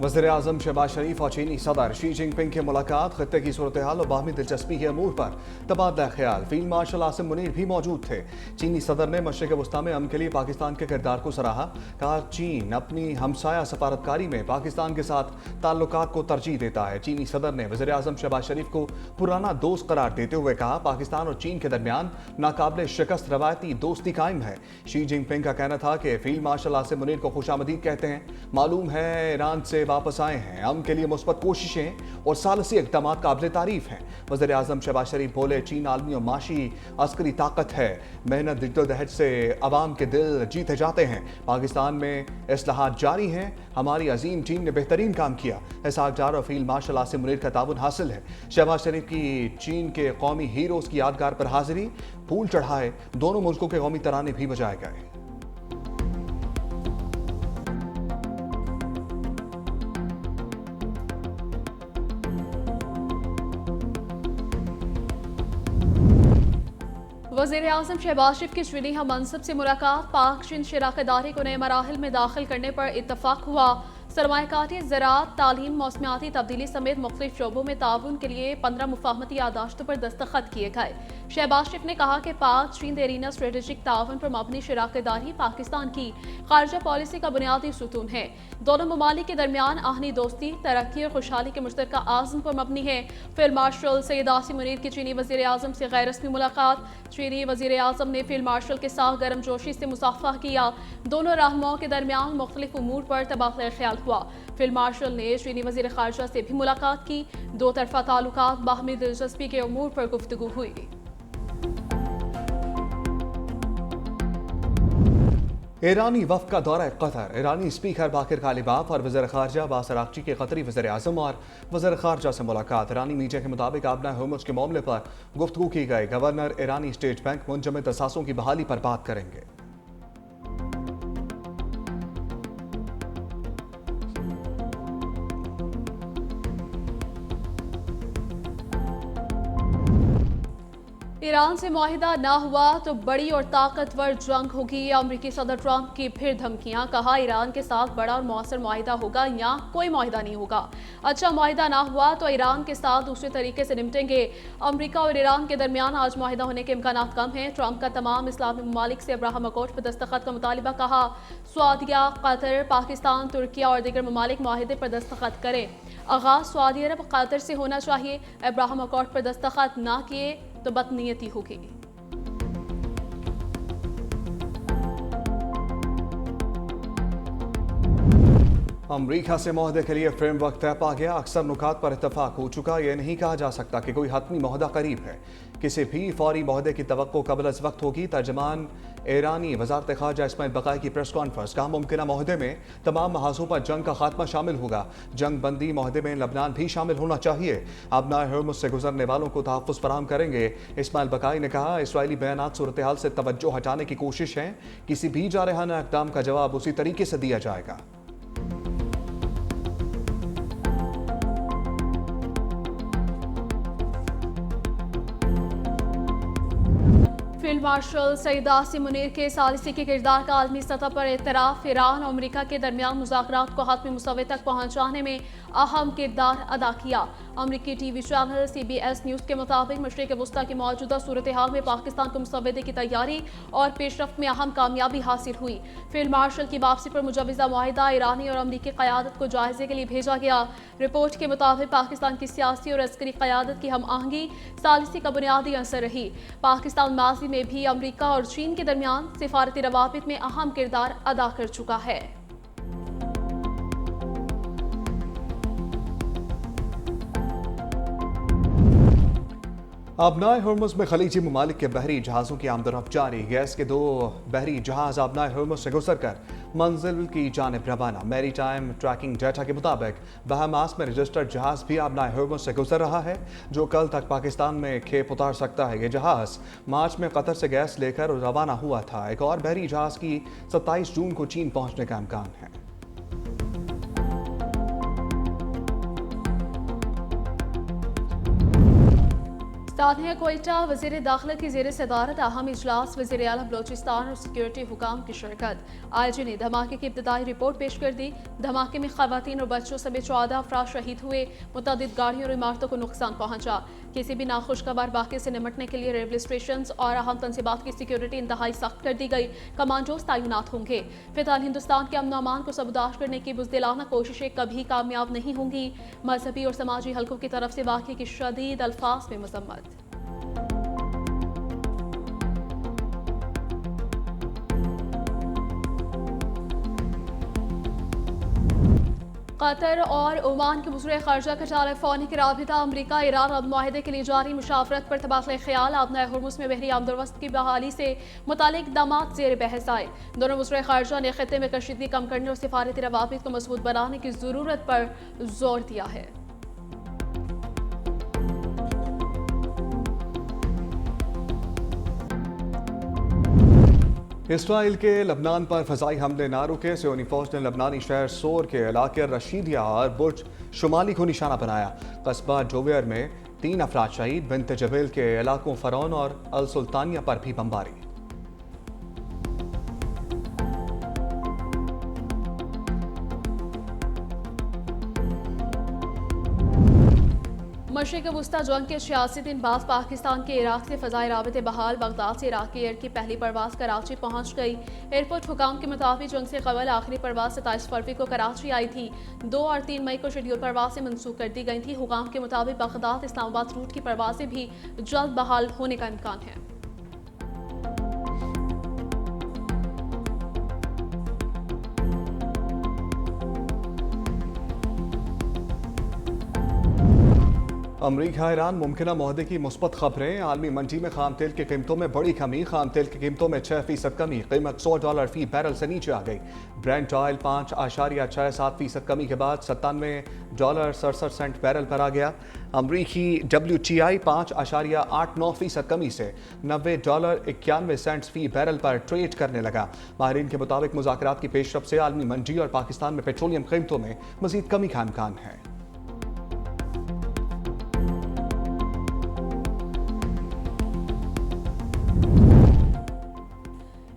वज़ीर-ए-आज़म शहबाज शरीफ और चीनी सदर शी जिनपिंग की मुलाकात, खत्ते की सूरत हाल और बाहमी दिलचस्पी के अमूर पर तबादला ख्याल। फील्ड मार्शल आसिम मुनीर भी मौजूद थे। चीनी सदर ने मशरिक़ वस्ता में अमन के लिए पाकिस्तान के किरदार को सराहा। कहा, चीन अपनी हमसाया सफारतकारी में पाकिस्तान के साथ ताल्लुकात को तरजीह देता है। चीनी सदर ने वज़ीर-ए-आज़म शहबाज शरीफ को पुराना दोस्त करार देते हुए कहा, पाकिस्तान और चीन के दरमियान नाकाबिल शिकस्त रवायती दोस्ती कायम है। शी जिनपिंग का कहना था कि फील्ड मार्शल आसिम मुनीर को खुशामदीद कहते हैं। मालूम है ईरान से वापस आए हैं, अमन के लिए मुस्बत कोशिशें और सालसी इक़दामात काबिल तारीफ हैं। वज़ीर-ए-आज़म शहबाज शरीफ बोले, चीन आलमी और माशी अस्करी ताकत है, मेहनत जद्दोजहद से अवाम के दिल जीते जाते हैं। पाकिस्तान में इस्लाहात जारी हैं, हमारी अजीम टीम ने बेहतरीन काम किया। इसहाक डार और फील्ड मार्शल आसिम मुनीर का ताउन हासिल है। शहबाज शरीफ की चीन के कौमी हीरोज़ की यादगार पर हाजिरी, फूल चढ़ाए, दोनों मुल्कों के कौमी तराने भी बजाए गए। वज़ीर-ए-आज़म शहबाज शरीफ की चुनी हम मनसब से मुलाकात, पाक चीन शराकतदारी को नए मराहिल में दाखिल करने पर इत्तफाक हुआ। सरमायाकारी, ज़राअत, तालीम, मौसमियाती तब्दीली समेत मुख्तलिफ शोबों में ताउन के लिए 15 मुफाहमती यादाश्तों पर दस्तखत किए गए। शहबाज शरीफ ने कहा कि पाक चीन देरीना स्ट्रेटेजिक ताउन पर मबनी शराकतदारी पाकिस्तान की खारजा पॉलिसी का बुनियादी सुतून है। दोनों ममालिक के दरमियान आहनी दोस्ती, तरक्की और खुशहाली के मुश्तरका आज़म पर मबनी है। फील्ड मार्शल सैयद आसिम मुनीर की चीनी वज़ीर-ए-आज़म से गैर रस्मी मुलाकात। चीनी वज़ीर-ए-आज़म ने फील्ड मार्शल के साथ गर्मजोशी से मुसाफा किया। दोनों रहनुमाओं के दरमियान मुख्तलिफ उमूर पर तबादला ख्याल हुआ। फील्ड मार्शल ने चीनी वज़ीर खारजा से भी मुलाकात की। दो तरफा ताल्लुकात, बाहमी दिलचस्पी के उमूर पर गुफ्तगू हुई। ईरानी वफ़द का दौरा कतर। ईरानी स्पीकर बाकिर कालिबाफ और वज़ीर खारजा अब्बास अराग़ची के कतरी वज़ीर-ए-आज़म और वज़ीर खारजा से मुलाकात। ईरानी मीडिया के मुताबिक आबना हुर्मुज़ के मामले पर गुफ्तगू की गई। गवर्नर ईरानी स्टेट बैंक मुंजमद असासों की बहाली पर बात करेंगे। ईरान से मुआहिदा ना हुआ तो बड़ी और ताकतवर जंग होगी। अमरीकी सदर ट्रंप की फिर धमकियां। कहा, ईरान के साथ बड़ा और मौसर मुआहिदा होगा या कोई मुआहिदा नहीं होगा। अच्छा मुआहिदा ना हुआ तो ईरान के साथ दूसरे तरीके से निपटेंगे। अमरीका और ईरान के दरमियान आज मुआहिदा होने के इम्कान कम हैं। ट्रंप का तमाम इस्लामी ममालिक से अब्राहम अकॉर्ड पर दस्तखत का मुतालिबा। कहा, सऊदीया, कतर, पाकिस्तान, तुर्किया और दीगर ममालिक मुआहिदे पर दस्तखत करें। आगाज सऊदी अरब, कतर से होना चाहिए। अब्राहम अकॉर्ड पर दस्तखत ना किए तो बदनीयती होगी। अमरीका से मुआहदे के लिए फ्रेमवर्क तय पा गया। अक्सर नुकात पर इत्तफाक हो चुका। यह नहीं कहा जा सकता कि कोई हतमी मुआहदा करीब है। किसी भी फौरी मुआहदे की तवक्को कबल अज़ वक्त होगी। तर्जमान ईरानी वज़ारत ख़ारजा इस्माइल बक़ाई की प्रेस कॉन्फ्रेंस। कहा, मुमकिन मुआहदे में तमाम महाजों पर जंग का खात्मा शामिल होगा। जंग बंदी मुआहदे में लबनान भी शामिल होना चाहिए। आबनाए हुर्मुज़ से गुजरने वालों को तहफ़्फ़ुज़ फराहम करेंगे। इस्माइल बक़ाई ने कहा, इसराइली बयानात सूरत हाल से तवज्जो हटाने की कोशिश है। किसी भी जारहाना इक़दाम का जवाब उसी तरीके से दिया जाएगा। फील्ड मार्शल सैयद आसिम मुनीर के सालिसी के किरदार का आलमी सतह पर एतराफ़। ईरान और अमरीका के दरमियान मुज़ाकरात को हतमी मुसव्वे तक पहुँचाने में अहम किरदार अदा किया। अमरीकी टीवी चैनल CBS न्यूज़ के मुताबिक मशरिक़ वस्ता की मौजूदा सूरत हाल में पाकिस्तान को मुसव्वदे की तैयारी और पेशरफ्त में अहम कामयाबी हासिल हुई। फील्ड मार्शल की वापसी पर मुजवज़ा मुआहिदा ईरानी और अमरीकी क़यादत को जायजे के लिए भेजा गया। रिपोर्ट के मुताबिक पाकिस्तान की सियासी और अस्करी क़यादत की हम आहंगी सालिसी का बुनियादी असर रही। पाकिस्तान माजी में भी अमरीका और चीन के दरमियान सिफारती रवाबित में अहम किरदार अदा कर चुका है। आबनाए हुर्मुज़ में खलीजी ममालिक के बहरी जहाज़ों की आमदरफ्त जारी। गैस के 2 बहरी जहाज़ आबनाए हुर्मुज़ से गुजर कर मंजिल की जानिब रवाना। मैरी टाइम ट्रैकिंग डाटा के मुताबिक बहामास में रजिस्टर्ड जहाज़ भी आबनाए हुर्मुज़ से गुजर रहा है, जो कल तक पाकिस्तान में खेप उतार सकता है। ये जहाज़ मार्च में कतर से गैस लेकर रवाना हुआ था। एक और बहरी जहाज़ की 27 जून को चीन पहुँचने का इम्कान है। सानिया कोयटा वज़ीर दाखिला की ज़ेर सदारत अहम इजलास वज़ीर आला बलोचिस्तान और सिक्योरिटी हुकाम की शिरकत। IG ने धमाके की इब्तदाई रिपोर्ट पेश कर दी। धमाके में खवातीन और बच्चों समेत 14 अफराद शहीद हुए। मुतअद्दिद गाड़ियों और इमारतों को नुकसान पहुंचा। किसी भी नाखुशगवार वाक़े से निमटने के लिए रेलवे स्टेशन और अहम तंसीबात की सिक्योरिटी इंतहाई सख्त कर दी गई। कमांडोज तैनात होंगे। फिलहाल हिंदुस्तान के अमन अमान को सबदाश करने की बुज़दिलाना कोशिशें कभी कामयाब नहीं होंगी। मजहबी और समाजी हलकों की तरफ से वाक़े की शदीद अल्फाज में मजम्मत। कतर और ओमान के वज़ीर ख़ारजा का टेलीफोनिक राबिता अमरीका ईरान अब मुआहदे के लिए जारी मुशावरत पर तबादला ख्याल। आबना हुर्मुज़ में बहरी आमदोरफ्त की बहाली से मुतालिक इक़दामात ज़ेर बहस आए। दोनों वज़ीर ख़ारजा ने ख़ित्ते में कशीदगी कम करने और सिफारती रवाबित को मज़बूत बनाने की ज़रूरत पर जोर दिया है। इसराइल के लबनान पर फ़ज़ाई हमले ना रुके। सियोनी फ़ौज ने लबनानी शहर सोर के इलाके रशीदिया और बुर्ज शुमाली को निशाना बनाया। कस्बा जोवेयर में 3 अफराद शहीद। बिन्त जबेल के इलाकों फ़रौन और अल सुल्तानिया पर भी बमबारी। मशरिक़ वस्ता जंग के 86 दिन बाद पाकिस्तान के इराक से फ़ज़ाई राबिते बहाल। बगदाद से इराकी एयर की पहली परवाज़ कराची पहुँच गई। एयरपोर्ट हुकाम के मुताबिक जंग से कबल आखिरी परवाज़ 27 फरवरी को कराची आई थी। 2 और 3 मई को शेड्यूल परवाज़ें मनसूख कर दी गई थी। हुकाम के मुताबिक बगदाद इस्लामाबाद रूट की परवाज़ें भी जल्द बहाल होने का इम्कान है। अमरीका ईरान मुमकिना मुआहदे की मुस्बत खबरें। आलमी मंडी में खाम तेल की कीमतों में बड़ी कमी। खाम तेल की कीमतों में 6% कमी। कीमत $100 फी बैरल से नीचे आ गई। ब्रेंट ऑयल 5.67% कमी के बाद $97.67 बैरल पर आ गया। अमरीकी WTI 5.89% कमी से $90.91 फी बैरल पर ट्रेड करने लगा। माहिरीन के मुताबिक मुज़ाकरात की पेशरफ से आलमी मंडी और पाकिस्तान में पेट्रोलियम कीमतों में मजीद कमी का इम्कान है।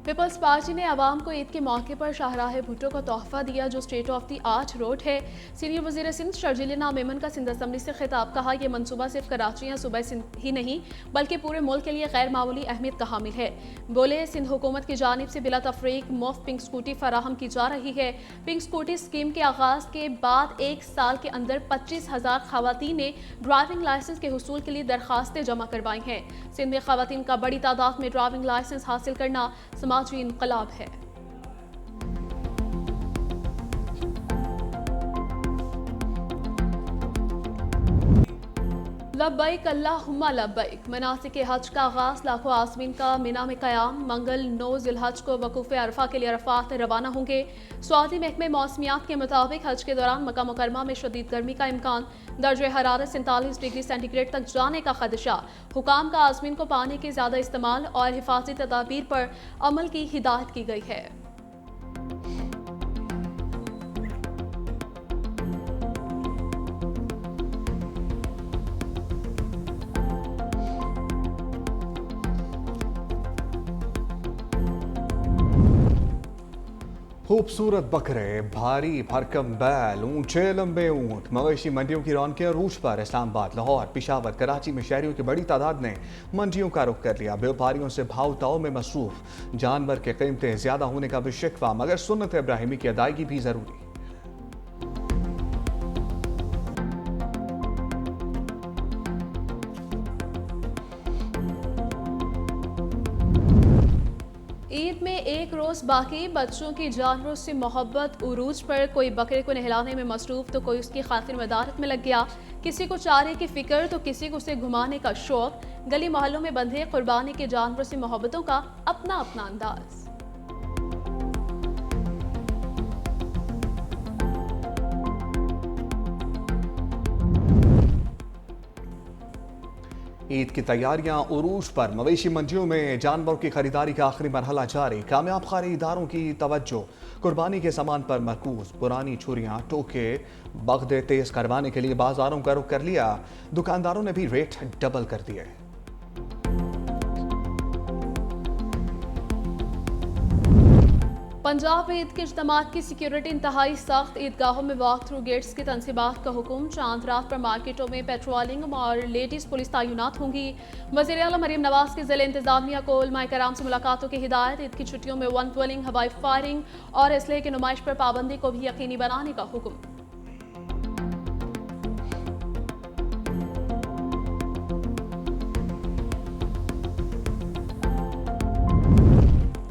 पीपल्स पार्टी ने आवाम को ईद के मौके पर शाहराह भुट्टो को तोहफा दिया जो state of the art road है। सीनियर वज़ीर सिंध शर्जील मेमन का सिंध असम्बली से खिताब। कहा यह मनसूबा सिर्फ कराची या सूबा सिंध ही नहीं बल्कि पूरे मुल्क के लिए गैर मामूली अहमियत का हामिल है। बोले सिंध हुकूमत की जानिब से बिला तफरीक मुफ्त पिंक स्कूटी फराहम की जा रही है। पिंक स्कूटी स्कीम के आगाज़ के बाद 1 साल के अंदर 25,000 खवातीन ने ड्राइविंग लाइसेंस के हुसूल के लिए दरखास्तें जमा करवाई हैं। सिंध में खवातीन का बड़ी तादाद में ड्राइविंग लाइसेंस हासिल करना समाजी इनकलाब है। लब्बैक अल्लाहुम्मा लब्बैक। मनासिक हज का आगाज लाखों आज़मीन का मिना में क़याम। मंगल 9 ज़िलहज को वकूफ़ अरफा के लिए अरफात रवाना होंगे। सऊदी महकमे मौसमियात के मुताबिक हज के दौरान मक्का मुकरमा में शदीद गर्मी का इम्कान। दर्जे हरारत 47 डिग्री सेंटीग्रेड तक जाने का खदशा। हुकाम का आज़मीन को पानी के ज़्यादा इस्तेमाल और हिफाजती तदाबीर पर अमल की हिदायत की गई है। खूबसूरत बकरे, भारी भरकम बैल, ऊंचे लंबे ऊंट, मवेशी मंडियों की रौनकें अरूज पर। इस्लामाबाद, लाहौर, पेशावर, कराची में शहरियों की बड़ी तादाद ने मंडियों का रुख कर लिया। व्यापारियों से भाव ताव में मसरूफ। जानवर के कीमतें ज्यादा होने का भी शिकवा, मगर सुन्नत इब्राहिमी की अदायगी भी जरूरी। ईद में एक रोज बाकी। बच्चों की जानवरों से मोहब्बत उरूज पर। कोई बकरे को नहलाने में मसरूफ तो कोई उसकी खातिर मदारत में लग गया। किसी को चारे की फिक्र तो किसी को उसे घुमाने का शौक। गली मोहल्लों में बंधे कुर्बानी के जानवरों से मोहब्बतों का अपना अपना अंदाज। ईद की तैयारियां उरूज पर। मवेशी मंडियों में जानवरों की खरीदारी का आखिरी मरहला जारी। कामयाब खरीदारों की तवज्जो कुर्बानी के सामान पर मरकूज। पुरानी छुरियां, टोके, बगदे तेज करवाने के लिए बाजारों का रुख कर लिया। दुकानदारों ने भी रेट डबल कर दिए। पंजाब में ईद के इज्तिमात की सिक्योरिटी इंतहाई सख्त, ईदगाहों में वॉक थ्रू गेट्स की तनसीबात का हुक्म, चांद रात पर मार्केटों में पेट्रोलिंग और लेडीज पुलिस तैनात होंगी। वज़ीर आला मरीम नवाज की ज़िले इंतजामिया को उलमाए कराम से मुलाकातों की हिदायत, ईद की छुट्टियों में वन ट्वेलिंग, हवाई फायरिंग और असलहे की नुमाइश पर पाबंदी को भी यकीनी बनाने का हुक्म।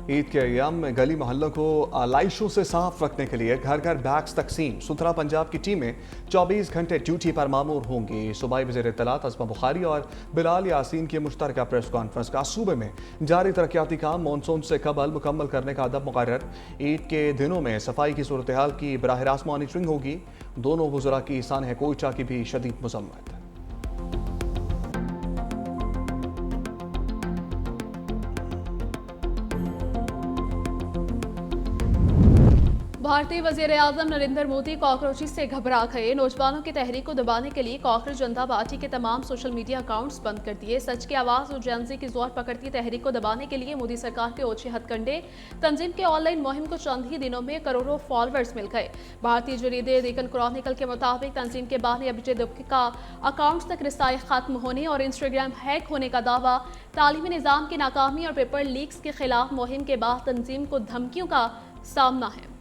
ईद के अय्याम में गली मोहल्लों को आलाइशों से साफ रखने के लिए घर घर बैग्स तकसीम। सुथरा पंजाब की टीमें 24 घंटे ड्यूटी पर मामूर होंगी। सूबाई वज़ीर इत्तलात अज़मा बुखारी और बिलाल यासीन की मुश्तरका प्रेस कॉन्फ्रेंस का सूबे में जारी तरक्याती काम मॉनसून से कबल मुकम्मल करने का अदब मुकर्रर। ईद के दिनों में सफाई की सूरत हाल की बराह रास्त मॉनिटरिंग होगी। दोनों वज़रा की सानह कोयटा की भी शदीद मज़म्मत। भारतीय वज़ीर आज़म नरेंद्र मोदी कॉकरोची से घबरा गए। नौजवानों की तहरीक को दबाने के लिए कॉकरोच जनता पार्टी के तमाम सोशल मीडिया अकाउंट्स बंद कर दिए। सच की आवाज़ और जेंजी की जोर पकड़ती तहरीक को दबाने के लिए मोदी सरकार के ओछे हथकंडे। तंजीम के ऑनलाइन मुहिम को चंद ही दिनों में करोड़ों फॉलोअर्स मिल गए। भारतीय जरीदे डेकन क्रॉनिकल के मुताबिक तंजीम के बानी अभिजय दुबे का अकाउंट्स तक रसाई खत्म होने और इंस्टाग्राम हैक होने का दावा, तालीमी निज़ाम की नाकामी और पेपर लीक्स के खिलाफ मुहिम के बाद तंजीम को धमकियों का सामना है।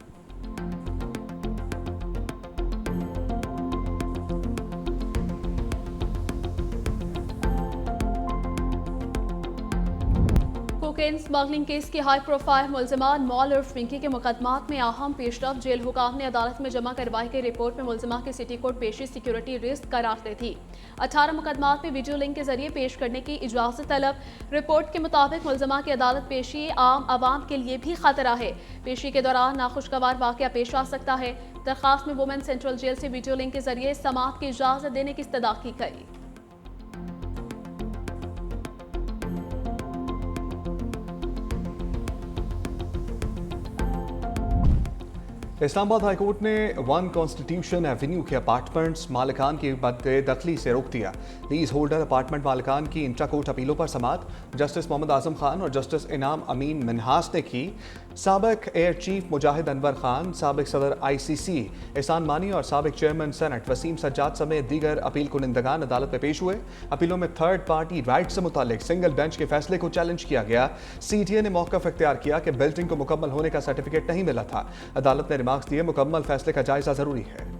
कोकेन स्मगलिंग केस के हाई प्रोफाइल मुलजमान मॉल और फिंकी के मुकदमात में अहम पेशरफ। जेल हुकाम ने अदालत में जमा करवाई गई रिपोर्ट में मुलजमा की सिटी कोर्ट पेशी सिक्योरिटी रिस्क करार दी थी। 18 मुकदमात में वीडियो लिंक के जरिए पेश करने की इजाजत तलब। रिपोर्ट के मुताबिक मुलजमा की अदालत पेशी आम आवाम के लिए भी खतरा है। पेशी के दौरान नाखुशगवार वाकया पेश आ सकता है। दरखास्त में वुमेन सेंट्रल जेल से वीडियो लिंक के जरिए समाअत की इजाजत देने की इस्तदा की गई। इस्लामाबाद हाईकोर्ट ने वन कॉन्स्टिट्यूशन एवेन्यू के अपार्टमेंट्स मालिकान की बददखली से रोक दिया। लीज होल्डर अपार्टमेंट मालिकान की इंट्रा कोर्ट अपीलों पर समाअत जस्टिस मोहम्मद आजम खान और जस्टिस इनाम अमीन मिन्हास ने की। साबिक एयर चीफ मुजाहिद अनवर खान, साबिक सदर ICC एहसान मानी और साबिक चेयरमैन सेनेट वसीम सज्जाद समेत दीगर अपील कुनिंदगान अदालत में पेश हुए। अपीलों में थर्ड पार्टी राइट से मुतालिक सिंगल बेंच के फैसले को चैलेंज किया गया। CTA ने मौक़िफ़ इख्तियार किया कि बिल्डिंग को मुकम्मल होने का सर्टिफिकेट नहीं मिला था। अदालत ने रिमार्क्स दिए, मुकम्मल फैसले का जायजा जरूरी है।